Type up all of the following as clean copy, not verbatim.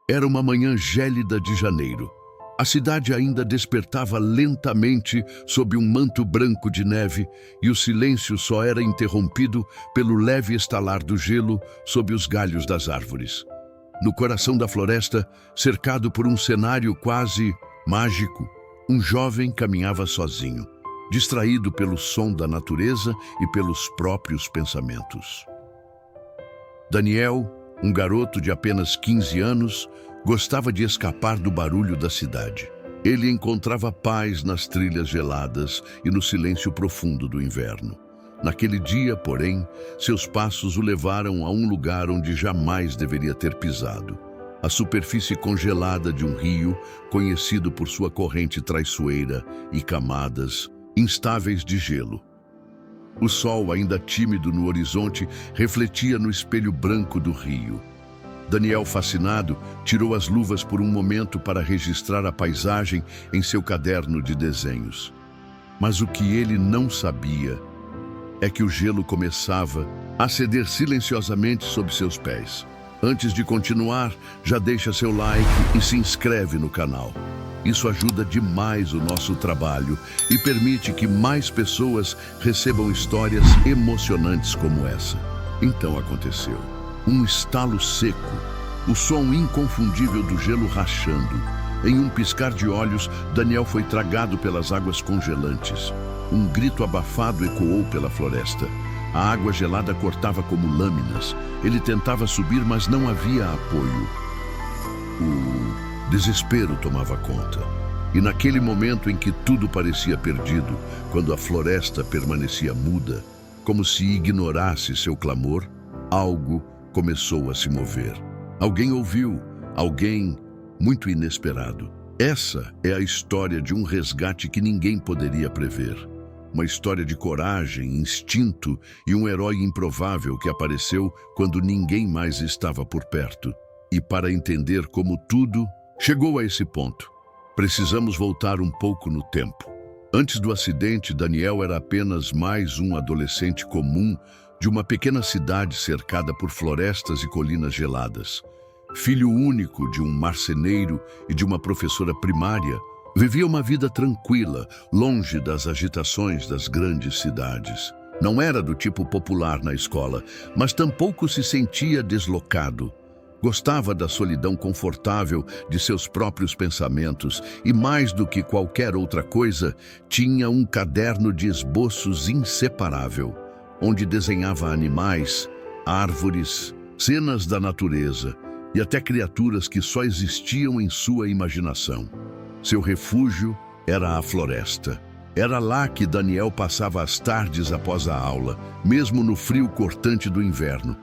Era uma manhã gélida de janeiro. A cidade ainda despertava lentamente sob um manto branco de neve e o silêncio só era interrompido pelo leve estalar do gelo sob os galhos das árvores. No coração da floresta, cercado por um cenário quase mágico, um jovem caminhava sozinho, distraído pelo som da natureza e pelos próprios pensamentos. Daniel, um garoto de apenas 15 anos, gostava de escapar do barulho da cidade. Ele encontrava paz nas trilhas geladas e no silêncio profundo do inverno. Naquele dia, porém, seus passos o levaram a um lugar onde jamais deveria ter pisado. A superfície congelada de um rio, conhecido por sua corrente traiçoeira e camadas instáveis de gelo. O sol, ainda tímido no horizonte, refletia no espelho branco do rio. Daniel, fascinado, tirou as luvas por um momento para registrar a paisagem em seu caderno de desenhos. Mas o que ele não sabia é que o gelo começava a ceder silenciosamente sob seus pés. Antes de continuar, já deixa seu like e se inscreve no canal. Isso ajuda demais o nosso trabalho e permite que mais pessoas recebam histórias emocionantes como essa. Então aconteceu. Um estalo seco, o som inconfundível do gelo rachando. Em um piscar de olhos, Daniel foi tragado pelas águas congelantes. Um grito abafado ecoou pela floresta. A água gelada cortava como lâminas. Ele tentava subir, mas não havia apoio. O desespero tomava conta. E naquele momento em que tudo parecia perdido, quando a floresta permanecia muda, como se ignorasse seu clamor, algo começou a se mover. Alguém ouviu, alguém muito inesperado. Essa é a história de um resgate que ninguém poderia prever. Uma história de coragem, instinto e um herói improvável que apareceu quando ninguém mais estava por perto. E para entender como tudo chegou a esse ponto, precisamos voltar um pouco no tempo. Antes do acidente, Daniel era apenas mais um adolescente comum de uma pequena cidade cercada por florestas e colinas geladas. Filho único de um marceneiro e de uma professora primária, vivia uma vida tranquila, longe das agitações das grandes cidades. Não era do tipo popular na escola, mas tampouco se sentia deslocado. Gostava da solidão confortável de seus próprios pensamentos e, mais do que qualquer outra coisa, tinha um caderno de esboços inseparável, onde desenhava animais, árvores, cenas da natureza e até criaturas que só existiam em sua imaginação. Seu refúgio era a floresta. Era lá que Daniel passava as tardes após a aula, mesmo no frio cortante do inverno.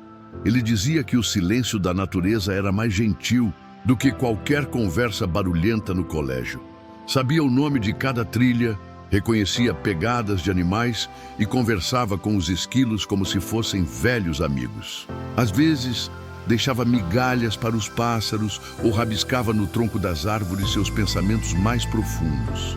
Ele dizia que o silêncio da natureza era mais gentil do que qualquer conversa barulhenta no colégio. Sabia o nome de cada trilha, reconhecia pegadas de animais e conversava com os esquilos como se fossem velhos amigos. Às vezes, deixava migalhas para os pássaros ou rabiscava no tronco das árvores seus pensamentos mais profundos.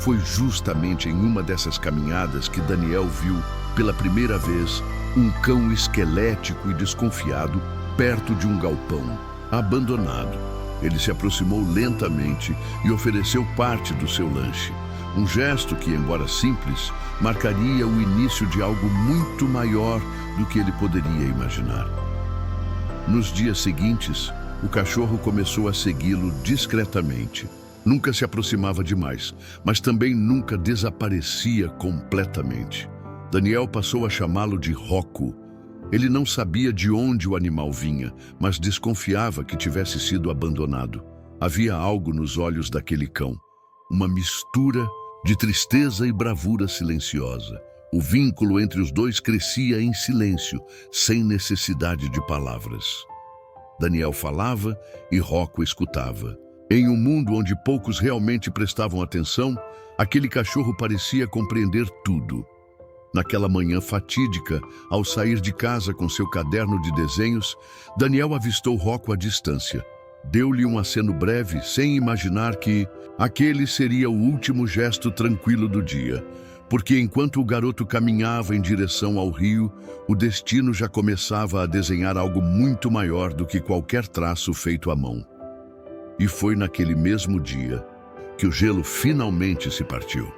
Foi justamente em uma dessas caminhadas que Daniel viu, pela primeira vez, um cão esquelético e desconfiado perto de um galpão, abandonado. Ele se aproximou lentamente e ofereceu parte do seu lanche. Um gesto que, embora simples, marcaria o início de algo muito maior do que ele poderia imaginar. Nos dias seguintes, o cachorro começou a segui-lo discretamente. Nunca se aproximava demais, mas também nunca desaparecia completamente. Daniel passou a chamá-lo de Rocco. Ele não sabia de onde o animal vinha, mas desconfiava que tivesse sido abandonado. Havia algo nos olhos daquele cão, uma mistura de tristeza e bravura silenciosa. O vínculo entre os dois crescia em silêncio, sem necessidade de palavras. Daniel falava e Rocco escutava. Em um mundo onde poucos realmente prestavam atenção, aquele cachorro parecia compreender tudo. Naquela manhã fatídica, ao sair de casa com seu caderno de desenhos, Daniel avistou Rocco à distância. Deu-lhe um aceno breve, sem imaginar que aquele seria o último gesto tranquilo do dia, porque enquanto o garoto caminhava em direção ao rio, o destino já começava a desenhar algo muito maior do que qualquer traço feito à mão. E foi naquele mesmo dia que o gelo finalmente se partiu.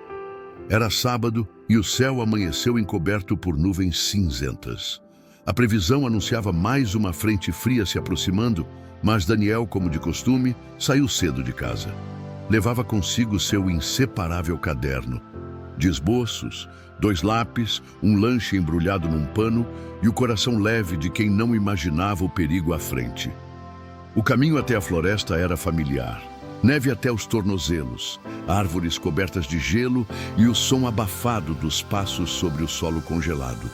Era sábado e o céu amanheceu encoberto por nuvens cinzentas. A previsão anunciava mais uma frente fria se aproximando, mas Daniel, como de costume, saiu cedo de casa. Levava consigo seu inseparável caderno de esboços, 2 lápis, um lanche embrulhado num pano e o coração leve de quem não imaginava o perigo à frente. O caminho até a floresta era familiar. Neve até os tornozelos, árvores cobertas de gelo e o som abafado dos passos sobre o solo congelado.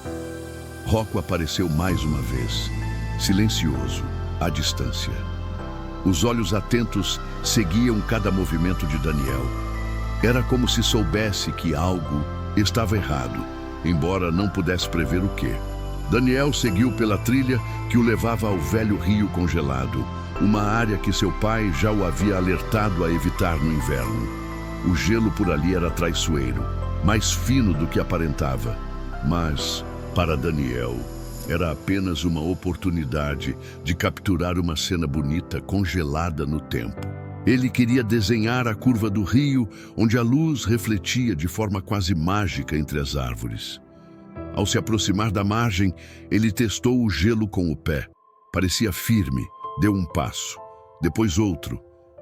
Rocco apareceu mais uma vez, silencioso, à distância. Os olhos atentos seguiam cada movimento de Daniel. Era como se soubesse que algo estava errado, embora não pudesse prever o quê. Daniel seguiu pela trilha que o levava ao velho rio congelado, uma área que seu pai já o havia alertado a evitar no inverno. O gelo por ali era traiçoeiro, mais fino do que aparentava, mas, para Daniel, era apenas uma oportunidade de capturar uma cena bonita congelada no tempo. Ele queria desenhar a curva do rio, onde a luz refletia de forma quase mágica entre as árvores. Ao se aproximar da margem, ele testou o gelo com o pé. Parecia firme, deu um passo, depois outro.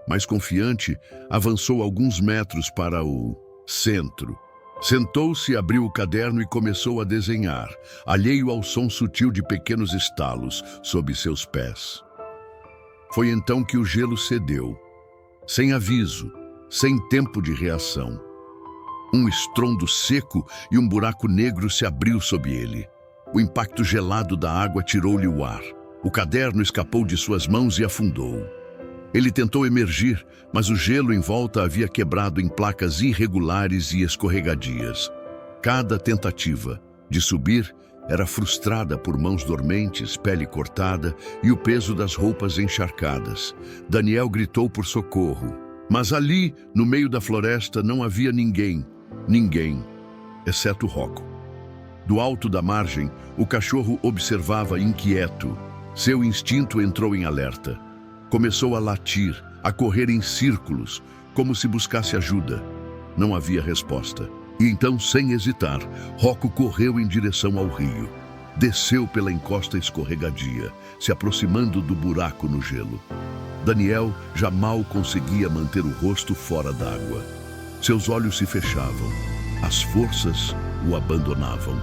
Mais confiante, avançou alguns metros para o centro. Sentou-se, abriu o caderno e começou a desenhar, alheio ao som sutil de pequenos estalos sob seus pés. Foi então que o gelo cedeu, sem aviso, sem tempo de reação. Um estrondo seco e um buraco negro se abriu sob ele. O impacto gelado da água tirou-lhe o ar. O caderno escapou de suas mãos e afundou. Ele tentou emergir, mas o gelo em volta havia quebrado em placas irregulares e escorregadias. Cada tentativa de subir era frustrada por mãos dormentes, pele cortada e o peso das roupas encharcadas. Daniel gritou por socorro, mas ali, no meio da floresta, não havia ninguém, exceto Rocco. Do alto da margem, o cachorro observava inquieto. Seu instinto entrou em alerta. Começou a latir, a correr em círculos, como se buscasse ajuda. Não havia resposta. E então, sem hesitar, Rocco correu em direção ao rio. Desceu pela encosta escorregadia, se aproximando do buraco no gelo. Daniel já mal conseguia manter o rosto fora d'água. Seus olhos se fechavam. As forças o abandonavam.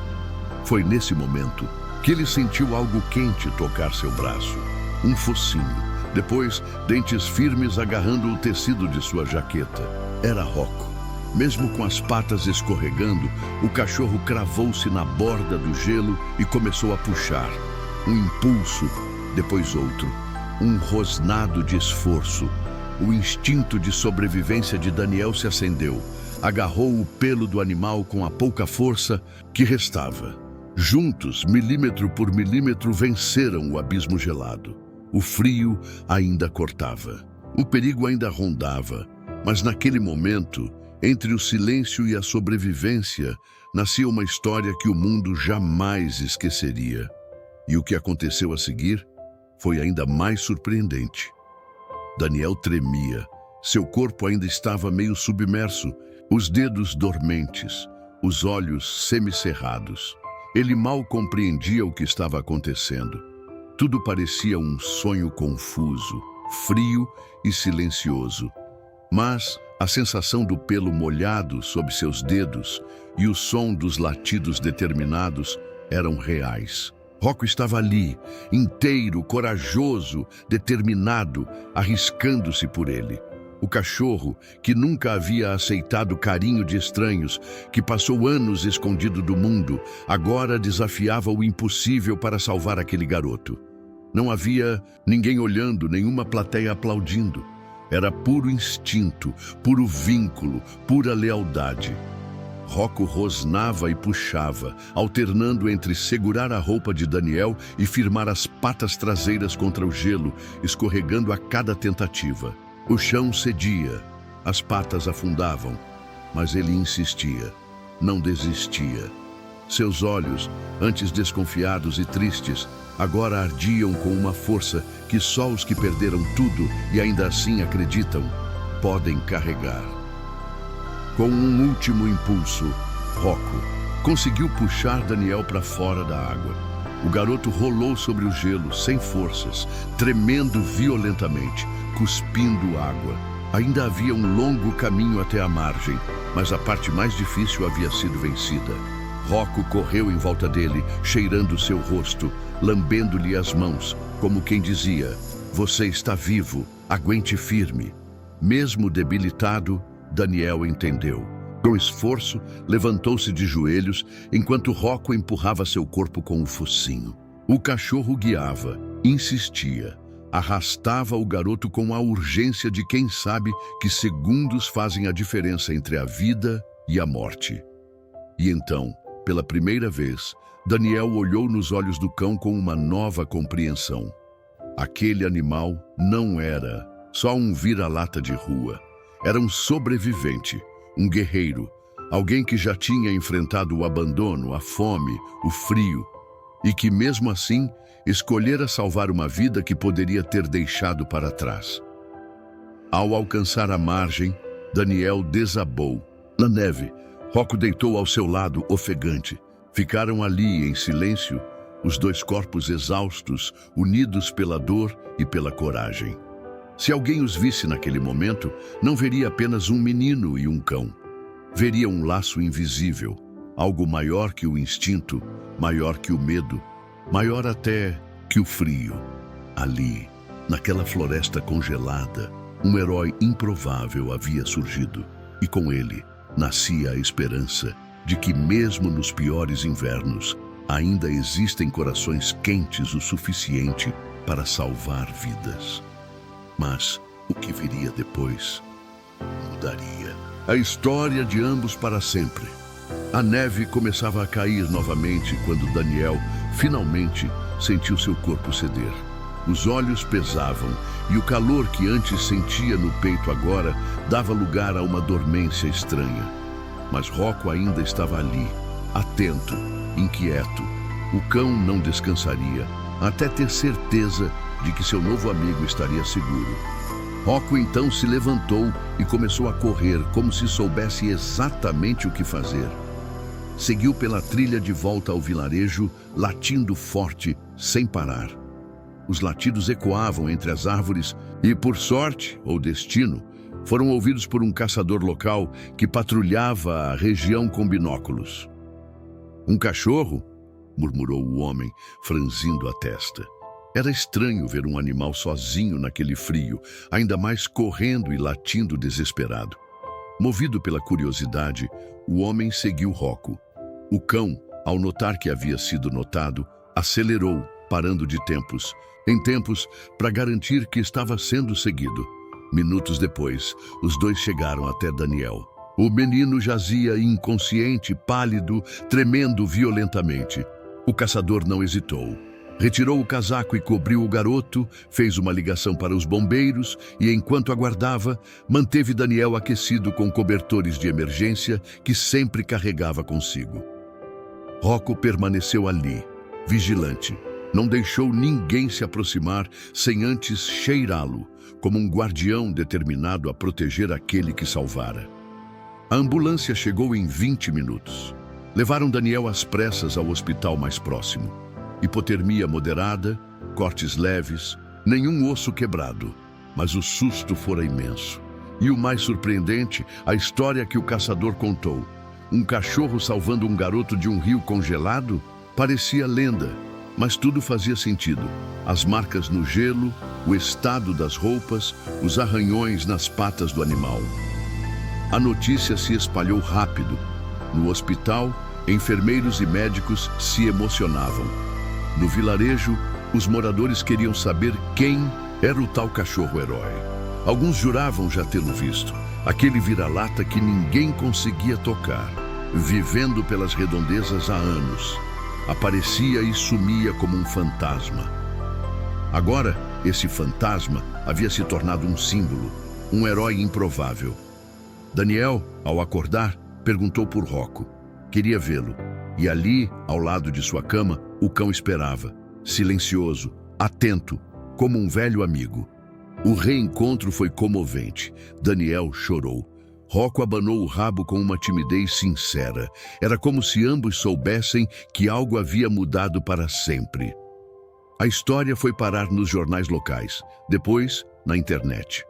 Foi nesse momento que ele sentiu algo quente tocar seu braço. Um focinho. Depois, dentes firmes agarrando o tecido de sua jaqueta. Era Rocco. Mesmo com as patas escorregando, o cachorro cravou-se na borda do gelo e começou a puxar. Um impulso, depois outro. Um rosnado de esforço. O instinto de sobrevivência de Daniel se acendeu. Agarrou o pelo do animal com a pouca força que restava. Juntos, milímetro por milímetro, venceram o abismo gelado. O frio ainda cortava. O perigo ainda rondava. Mas naquele momento, entre o silêncio e a sobrevivência, nascia uma história que o mundo jamais esqueceria. E o que aconteceu a seguir foi ainda mais surpreendente. Daniel tremia. Seu corpo ainda estava meio submerso, os dedos dormentes, os olhos semicerrados. Ele mal compreendia o que estava acontecendo. Tudo parecia um sonho confuso, frio e silencioso. Mas a sensação do pelo molhado sob seus dedos e o som dos latidos determinados eram reais. Rocco estava ali, inteiro, corajoso, determinado, arriscando-se por ele. O cachorro, que nunca havia aceitado carinho de estranhos, que passou anos escondido do mundo, agora desafiava o impossível para salvar aquele garoto. Não havia ninguém olhando, nenhuma plateia aplaudindo. Era puro instinto, puro vínculo, pura lealdade. Rocco rosnava e puxava, alternando entre segurar a roupa de Daniel e firmar as patas traseiras contra o gelo, escorregando a cada tentativa. O chão cedia, as patas afundavam, mas ele insistia, não desistia. Seus olhos, antes desconfiados e tristes, agora ardiam com uma força que só os que perderam tudo e ainda assim acreditam, podem carregar. Com um último impulso, Rocco conseguiu puxar Daniel para fora da água. O garoto rolou sobre o gelo, sem forças, tremendo violentamente, cuspindo água. Ainda havia um longo caminho até a margem, mas a parte mais difícil havia sido vencida. Rocco correu em volta dele, cheirando seu rosto, lambendo-lhe as mãos, como quem dizia: "Você está vivo, aguente firme." Mesmo debilitado, Daniel entendeu. Com esforço, levantou-se de joelhos, enquanto Rocco empurrava seu corpo com o focinho. O cachorro guiava, insistia, arrastava o garoto com a urgência de quem sabe que segundos fazem a diferença entre a vida e a morte. E então, pela primeira vez, Daniel olhou nos olhos do cão com uma nova compreensão. Aquele animal não era só um vira-lata de rua. Era um sobrevivente, um guerreiro, alguém que já tinha enfrentado o abandono, a fome, o frio, e que mesmo assim escolhera salvar uma vida que poderia ter deixado para trás. Ao alcançar a margem, Daniel desabou. Na neve, Rocco deitou ao seu lado, ofegante. Ficaram ali, em silêncio, os dois corpos exaustos, unidos pela dor e pela coragem. Se alguém os visse naquele momento, não veria apenas um menino e um cão. Veria um laço invisível, algo maior que o instinto, maior que o medo, maior até que o frio. Ali, naquela floresta congelada, um herói improvável havia surgido, e com ele nascia a esperança de que mesmo nos piores invernos, ainda existem corações quentes o suficiente para salvar vidas. Mas o que viria depois mudaria a história de ambos para sempre. A neve começava a cair novamente quando Daniel finalmente sentiu seu corpo ceder. Os olhos pesavam e o calor que antes sentia no peito agora dava lugar a uma dormência estranha. Mas Rocco ainda estava ali, atento, inquieto. O cão não descansaria até ter certeza de que seu novo amigo estaria seguro. Rocco então se levantou e começou a correr como se soubesse exatamente o que fazer. Seguiu pela trilha de volta ao vilarejo, latindo forte, sem parar. Os latidos ecoavam entre as árvores e, por sorte ou destino, foram ouvidos por um caçador local que patrulhava a região com binóculos. "Um cachorro?" murmurou o homem, franzindo a testa. Era estranho ver um animal sozinho naquele frio, ainda mais correndo e latindo desesperado. Movido pela curiosidade, o homem seguiu Rocco. O cão, ao notar que havia sido notado, acelerou, parando de tempos em tempos para garantir que estava sendo seguido. Minutos depois, os dois chegaram até Daniel. O menino jazia inconsciente, pálido, tremendo violentamente. O caçador não hesitou. Retirou o casaco e cobriu o garoto, fez uma ligação para os bombeiros e, enquanto aguardava, manteve Daniel aquecido com cobertores de emergência que sempre carregava consigo. Rocco permaneceu ali, vigilante. Não deixou ninguém se aproximar sem antes cheirá-lo, como um guardião determinado a proteger aquele que salvara. A ambulância chegou em 20 minutos. Levaram Daniel às pressas ao hospital mais próximo. Hipotermia moderada, cortes leves, nenhum osso quebrado, mas o susto fora imenso. E o mais surpreendente, a história que o caçador contou. Um cachorro salvando um garoto de um rio congelado? Parecia lenda, mas tudo fazia sentido. As marcas no gelo, o estado das roupas, os arranhões nas patas do animal. A notícia se espalhou rápido. No hospital, enfermeiros e médicos se emocionavam. No vilarejo, os moradores queriam saber quem era o tal cachorro-herói. Alguns juravam já tê-lo visto, aquele vira-lata que ninguém conseguia tocar, vivendo pelas redondezas há anos. Aparecia e sumia como um fantasma. Agora, esse fantasma havia se tornado um símbolo, um herói improvável. Daniel, ao acordar, perguntou por Rocco. Queria vê-lo. E ali, ao lado de sua cama, o cão esperava, silencioso, atento, como um velho amigo. O reencontro foi comovente. Daniel chorou. Rocco abanou o rabo com uma timidez sincera. Era como se ambos soubessem que algo havia mudado para sempre. A história foi parar nos jornais locais, depois na internet.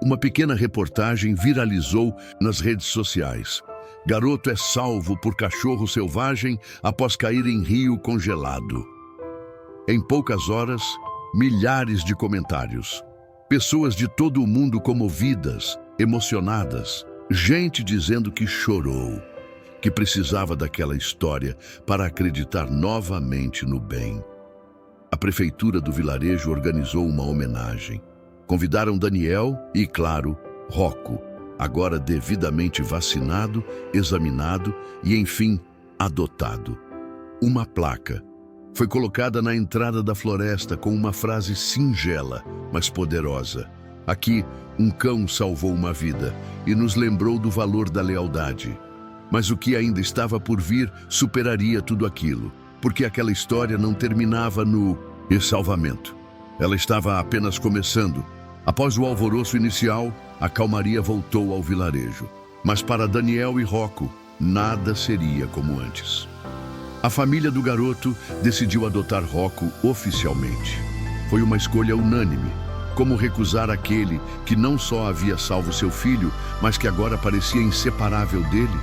Uma pequena reportagem viralizou nas redes sociais. Garoto é salvo por cachorro selvagem após cair em rio congelado. Em poucas horas, milhares de comentários. Pessoas de todo o mundo comovidas, emocionadas. Gente dizendo que chorou, que precisava daquela história para acreditar novamente no bem. A prefeitura do vilarejo organizou uma homenagem. Convidaram Daniel e, claro, Rocco, agora devidamente vacinado, examinado e, enfim, adotado. Uma placa foi colocada na entrada da floresta com uma frase singela, mas poderosa. Aqui, um cão salvou uma vida e nos lembrou do valor da lealdade. Mas o que ainda estava por vir superaria tudo aquilo, porque aquela história não terminava no salvamento. Ela estava apenas começando. Após o alvoroço inicial, a calmaria voltou ao vilarejo. Mas para Daniel e Rocco, nada seria como antes. A família do garoto decidiu adotar Rocco oficialmente. Foi uma escolha unânime. Como recusar aquele que não só havia salvo seu filho, mas que agora parecia inseparável dele?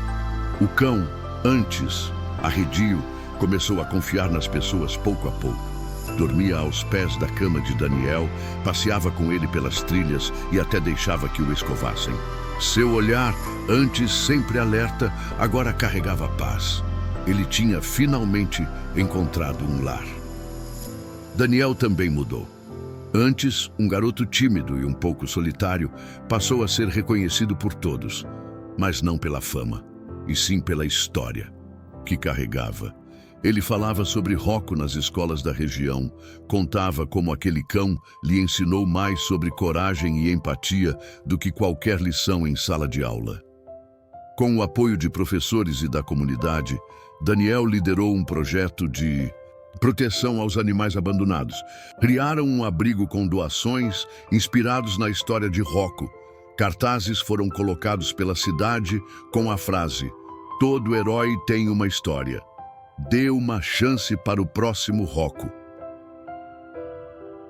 O cão, antes arredio, começou a confiar nas pessoas pouco a pouco. Dormia aos pés da cama de Daniel, passeava com ele pelas trilhas e até deixava que o escovassem. Seu olhar, antes sempre alerta, agora carregava paz. Ele tinha finalmente encontrado um lar. Daniel também mudou. Antes, um garoto tímido e um pouco solitário, passou a ser reconhecido por todos, mas não pela fama, e sim pela história que carregava. Ele falava sobre Rocco nas escolas da região, contava como aquele cão lhe ensinou mais sobre coragem e empatia do que qualquer lição em sala de aula. Com o apoio de professores e da comunidade, Daniel liderou um projeto de proteção aos animais abandonados. Criaram um abrigo com doações inspirados na história de Rocco. Cartazes foram colocados pela cidade com a frase: "Todo herói tem uma história. Dê uma chance para o próximo Rocco."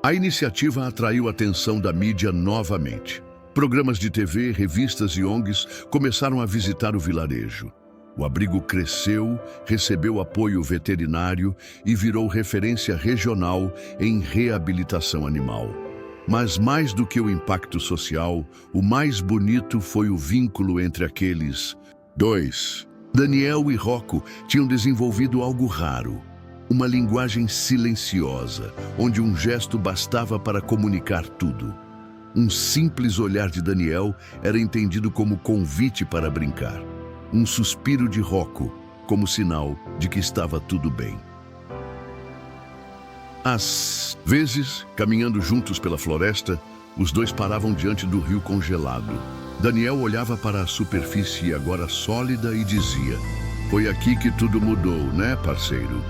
A iniciativa atraiu a atenção da mídia novamente. Programas de TV, revistas e ONGs começaram a visitar o vilarejo. O abrigo cresceu, recebeu apoio veterinário e virou referência regional em reabilitação animal. Mas mais do que o impacto social, o mais bonito foi o vínculo entre aqueles dois. Daniel e Rocco tinham desenvolvido algo raro, uma linguagem silenciosa, onde um gesto bastava para comunicar tudo. Um simples olhar de Daniel era entendido como convite para brincar. Um suspiro de Rocco, como sinal de que estava tudo bem. Às vezes, caminhando juntos pela floresta, os dois paravam diante do rio congelado. Daniel olhava para a superfície agora sólida e dizia: "Foi aqui que tudo mudou, né, parceiro?"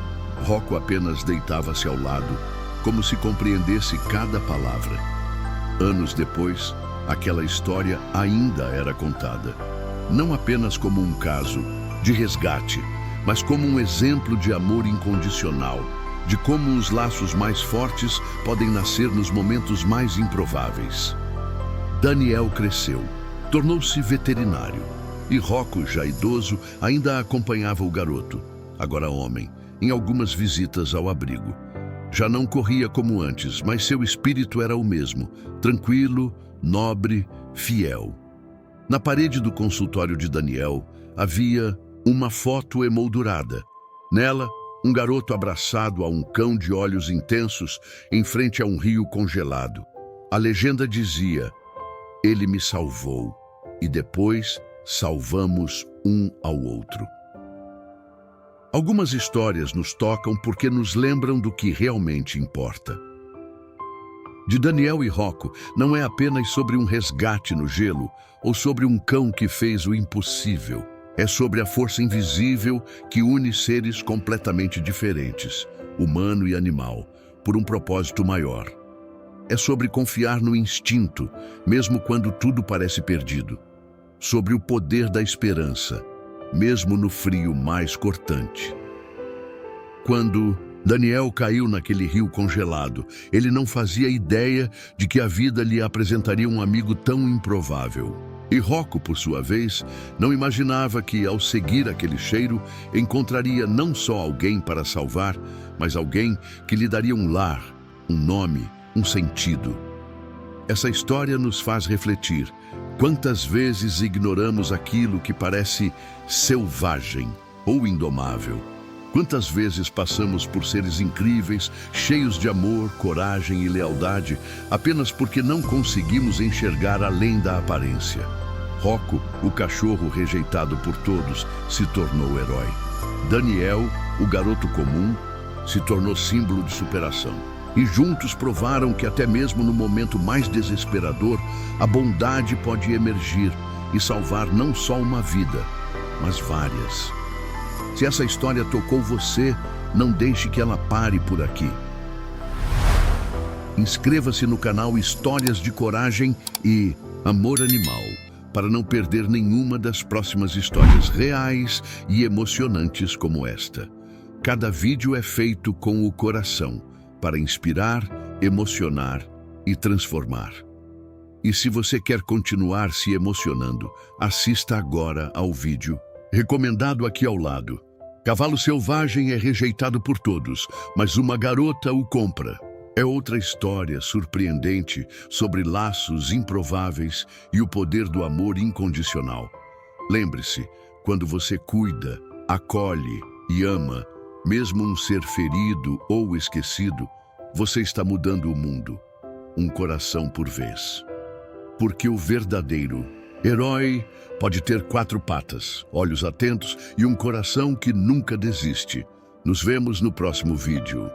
Rocco apenas deitava-se ao lado, como se compreendesse cada palavra. Anos depois, aquela história ainda era contada. Não apenas como um caso de resgate, mas como um exemplo de amor incondicional, de como os laços mais fortes podem nascer nos momentos mais improváveis. Daniel cresceu, tornou-se veterinário, e Rocco, já idoso, ainda acompanhava o garoto, agora homem, em algumas visitas ao abrigo. Já não corria como antes, mas seu espírito era o mesmo, tranquilo, nobre, fiel. Na parede do consultório de Daniel havia uma foto emoldurada. Nela, um garoto abraçado a um cão de olhos intensos em frente a um rio congelado. A legenda dizia: "Ele me salvou, e depois salvamos um ao outro." Algumas histórias nos tocam porque nos lembram do que realmente importa. De Daniel e Rocco, não é apenas sobre um resgate no gelo ou sobre um cão que fez o impossível. É sobre a força invisível que une seres completamente diferentes, humano e animal, por um propósito maior. É sobre confiar no instinto, mesmo quando tudo parece perdido. Sobre o poder da esperança, mesmo no frio mais cortante. Quando Daniel caiu naquele rio congelado, ele não fazia ideia de que a vida lhe apresentaria um amigo tão improvável. E Rocco, por sua vez, não imaginava que, ao seguir aquele cheiro, encontraria não só alguém para salvar, mas alguém que lhe daria um lar, um nome, um sentido. Essa história nos faz refletir. Quantas vezes ignoramos aquilo que parece selvagem ou indomável? Quantas vezes passamos por seres incríveis, cheios de amor, coragem e lealdade, apenas porque não conseguimos enxergar além da aparência? Rocco, o cachorro rejeitado por todos, se tornou herói. Daniel, o garoto comum, se tornou símbolo de superação. E juntos provaram que até mesmo no momento mais desesperador, a bondade pode emergir e salvar não só uma vida, mas várias. Se essa história tocou você, não deixe que ela pare por aqui. Inscreva-se no canal Histórias de Coragem e Amor Animal, para não perder nenhuma das próximas histórias reais e emocionantes como esta. Cada vídeo é feito com o coração, para inspirar, emocionar e transformar. E se você quer continuar se emocionando, assista agora ao vídeo recomendado aqui ao lado. Cavalo selvagem é rejeitado por todos, mas uma garota o compra. É outra história surpreendente sobre laços improváveis e o poder do amor incondicional. Lembre-se, quando você cuida, acolhe e ama, mesmo um ser ferido ou esquecido, você está mudando o mundo, um coração por vez. Porque o verdadeiro herói pode ter 4 patas, olhos atentos e um coração que nunca desiste. Nos vemos no próximo vídeo.